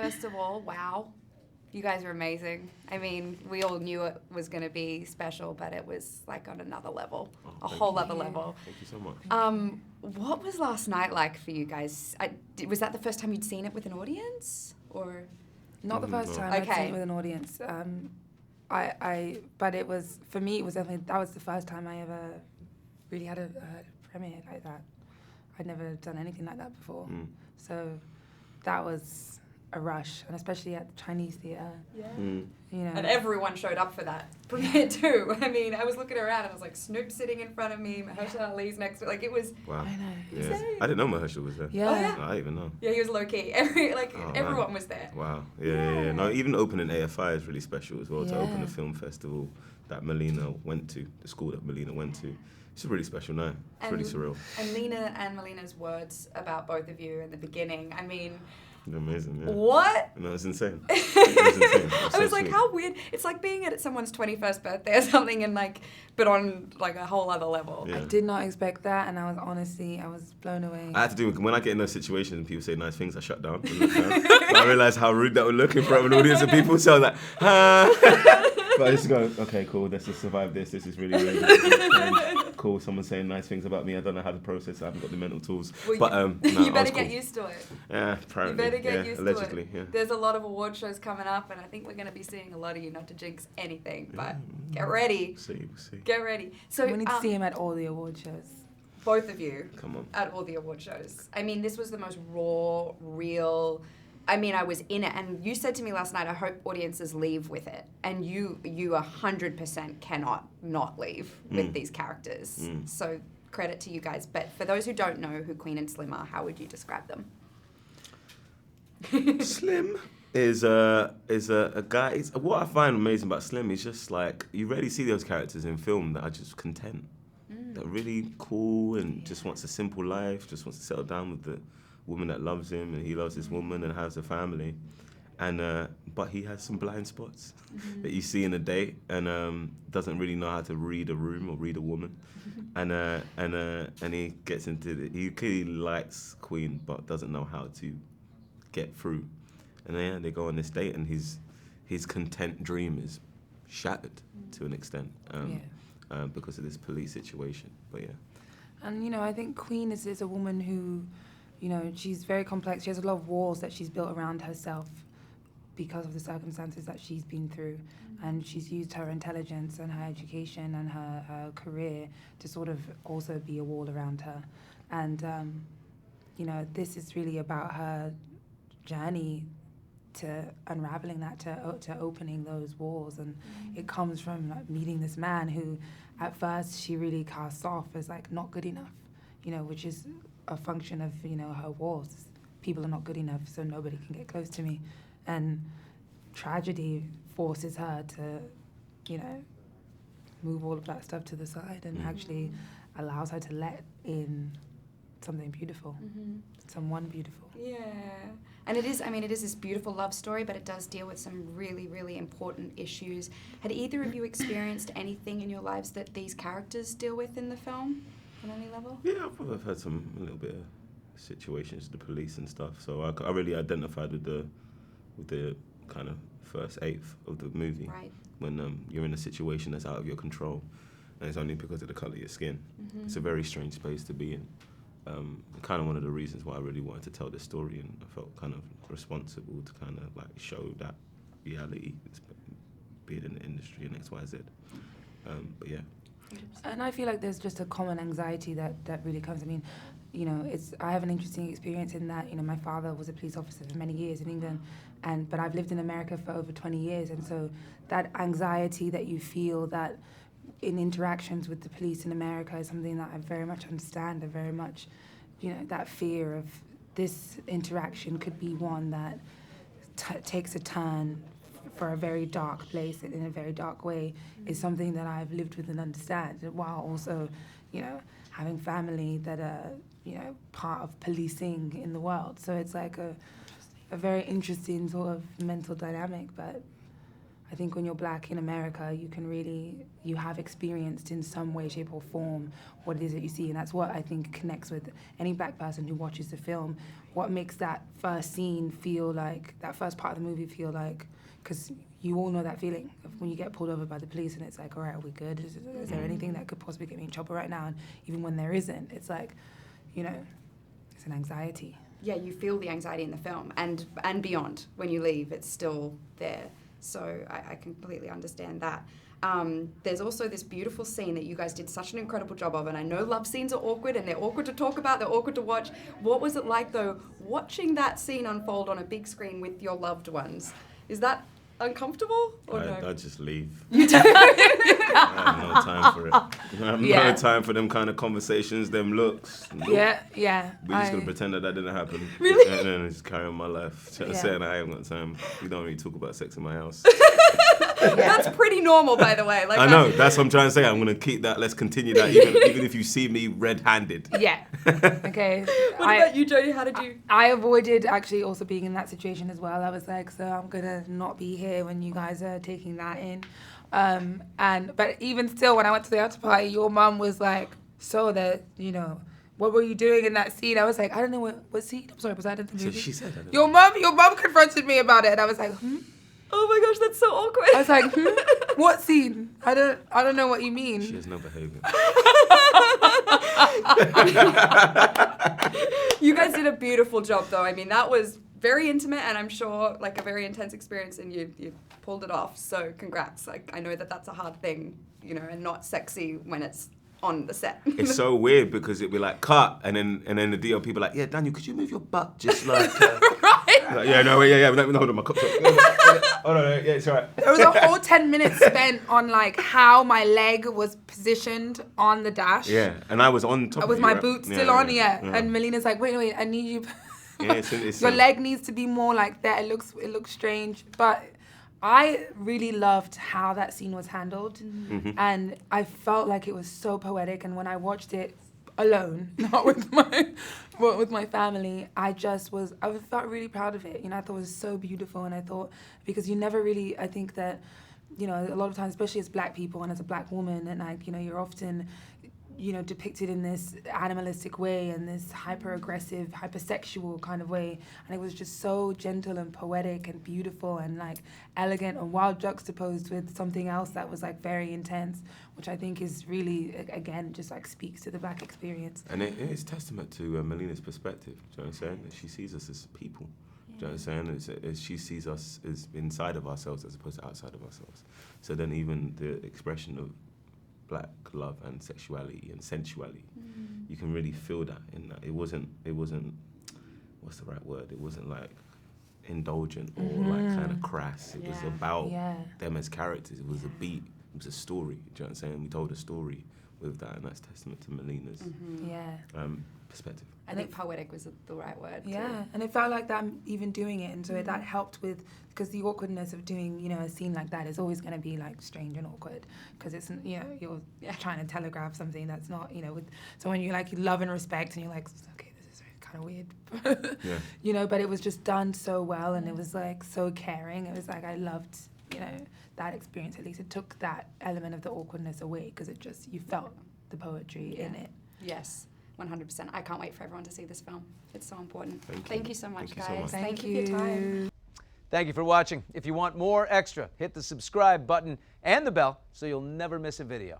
first of all, wow. You guys are amazing. I mean, we all knew it was going to be special, but it was like on another level, a whole other level. Thank you so much. What was last night like for you guys? Was that the first time you'd seen it with an audience, or? Not the first time I'd seen it with an audience. But it was, for me, it was definitely, that was the first time I ever really had a premiere like that. I'd never done anything like that before. So that was a rush, and especially at the Chinese theatre. Yeah. You know. And everyone showed up for that premiere too. I mean, I was looking around and I was like, Snoop sitting in front of me, Mahershala Ali's next to me. Like, it was... Wow. I know. Yeah. I didn't know Mahershala was there. Yeah. Oh, yeah? I didn't even know. Yeah, he was low-key. Everyone was there. Wow. Yeah. No, even opening AFI is really special as well, to open a film festival that Melina went to, the school that Melina went to. It's a really special night. It's really surreal. And Lena and Melina's words about both of you in the beginning, I mean... Amazing, yeah. What? No, it's insane. It was insane. I was like, how weird. It's like being at someone's 21st birthday or something, and but on a whole other level. Yeah. I did not expect that, and I was blown away. I had to do, when I get in those situations and people say nice things, I shut down. I realised how rude that would look in front of an audience of people, so I was like, But I just go, okay, cool, let's just survive this. This is really, really cool. Someone's saying nice things about me. I don't know how to process it. I haven't got the mental tools. Well, but you better get used to it. Yeah, apparently. You better get used allegedly, to it. There's a lot of award shows coming up, and I think we're going to be seeing a lot of you, not to jinx anything, but get ready. We'll see. Get ready. So we need to see him at all the award shows. Both of you. Come on. At all the award shows. I mean, this was the most raw, real... I mean, I was in it, and you said to me last night, I hope audiences leave with it. And you 100% cannot not leave with these characters. So credit to you guys. But for those who don't know who Queen and Slim are, how would you describe them? Slim is a guy. What I find amazing about Slim is just like, you rarely see those characters in film that are just content. They're really cool and just wants a simple life, just wants to settle down with the woman that loves him, and he loves this woman and has a family, and but he has some blind spots that you see in a date, and doesn't really know how to read a room or read a woman, and he gets into he clearly likes Queen but doesn't know how to get through, and then they go on this date, and his content dream is shattered to an extent because of this police situation. But and I think Queen is a woman who, she's very complex. She has a lot of walls that she's built around herself because of the circumstances that she's been through. And she's used her intelligence and her education and her career to sort of also be a wall around her. And, this is really about her journey to unraveling that, to opening those walls. And it comes from meeting this man who, at first, she really casts off as not good enough, which is a function of, her walls. People are not good enough, so nobody can get close to me. And tragedy forces her to, move all of that stuff to the side and actually allows her to let in something beautiful, someone beautiful. Yeah. And it is this beautiful love story, but it does deal with some really, really important issues. Had either of you experienced anything in your lives that these characters deal with in the film? On any level? Yeah, I've had a little bit of situations with the police and stuff. So I really identified with the kind of first eighth of the movie. Right. When you're in a situation that's out of your control, and it's only because of the colour of your skin. It's a very strange space to be in. Kind of one of the reasons why I really wanted to tell this story, and I felt kind of responsible to kind of show that reality, being in the industry and X, Y, Z. But yeah. And I feel like there's just a common anxiety that really comes. I mean, I have an interesting experience in that, my father was a police officer for many years in England, but I've lived in America for over 20 years, and so that anxiety that you feel that in interactions with the police in America is something that I very much understand. I very much, that fear of this interaction could be one that takes a turn for a very dark place in a very dark way is something that I've lived with and understand, while also, having family that are, part of policing in the world. So it's like a very interesting sort of mental dynamic, but I think when you're black in America, you have experienced in some way, shape or form what it is that you see. And that's what I think connects with any black person who watches the film. What makes that first scene feel like, that first part of the movie feel like, because you all know that feeling of when you get pulled over by the police and it's like, all right, are we good? Is there anything that could possibly get me in trouble right now? And even when there isn't, it's like, you know, it's an anxiety. Yeah, you feel the anxiety in the film and beyond. When you leave, it's still there. So I completely understand that. There's also this beautiful scene that you guys did such an incredible job of, and I know love scenes are awkward and they're awkward to talk about, they're awkward to watch. What was it like, though, watching that scene unfold on a big screen with your loved ones? Is that uncomfortable or no? I just leave. You do? I have no time for it. I have no time for them kind of conversations, them looks. Nope. Yeah. We're just going to pretend that didn't happen. Really? And then just carry on my life. Saying I haven't got time. We don't really talk about sex in my house. That's pretty normal, by the way. Like, I know. That's what I'm trying to say. I'm going to keep that. Let's continue that, even if you see me red-handed. Yeah. Okay. What about you, Jodie? How did you? I avoided actually also being in that situation as well. I was like, so I'm going to not be here when you guys are taking that in. But even still, when I went to the after party, your mum was like, so that, you know, what were you doing in that scene? I was like, I don't know what scene. I'm sorry, was that in the movie? So she said that. Your mum confronted me about it, and I was like, Oh my gosh, that's so awkward. I was like, what scene? I don't know what you mean. She has no behavior. You guys did a beautiful job, though. I mean, that was very intimate, and I'm sure like a very intense experience, and you pulled it off. So congrats. Like, I know that that's a hard thing, you know, and not sexy when it's on the set. It's so weird because it'd be like cut, and then the DOP people like, yeah, Daniel, could you move your butt just like? Right. Like, yeah, no, wait, yeah, no, hold on, my cups up. Oh no, yeah, it's alright. There was a whole 10 minutes spent on like how my leg was positioned on the dash. Yeah, and I was on top. With of my you, boots right? still on, And Melina's like, wait, I need you. Yeah, it's Your leg needs to be more like that. It looks strange, but I really loved how that scene was handled, and I felt like it was so poetic. And when I watched it alone, not with my family, I felt really proud of it. You know, I thought it was so beautiful, and I thought, because you never really, I think that, you know, a lot of times, especially as black people and as a black woman, and like, you know, you're often, you know, depicted in this animalistic way and this hyper-aggressive, hypersexual kind of way. And it was just so gentle and poetic and beautiful and like elegant and wild, juxtaposed with something else that was like very intense, which I think is really, again, just like speaks to the black experience. And it is testament to Melina's perspective. Do you know what I'm saying? That she sees us as people. Do you know what I'm saying? She sees us as inside of ourselves as opposed to outside of ourselves. So then even the expression of black love and sexuality and sensuality, you can really feel that in that. It wasn't what's the right word? It wasn't like indulgent or like kind of crass. It was about them as characters. It was a beat. It was a story. Do you know what I'm saying? We told a story with that, and that's testament to Melina's perspective. I think poetic was the right word. Yeah, too. and it felt like that even doing it, and so that helped with, because the awkwardness of doing, you know, a scene like that is always going to be like strange and awkward, because it's, you know, you're trying to telegraph something that's not, you know, with someone you like, you love and respect, and you're like, okay, this is kind of weird, you know, but it was just done so well, and it was like so caring. It was like, I loved, you know, that experience. At least it took that element of the awkwardness away, because it just, you felt the poetry in it. Yes. 100%. I can't wait for everyone to see this film. It's so important. Thank you so much, Thank you guys. so much. Thank you for your time. Thank you for watching. If you want more extra, hit the subscribe button and the bell so you'll never miss a video.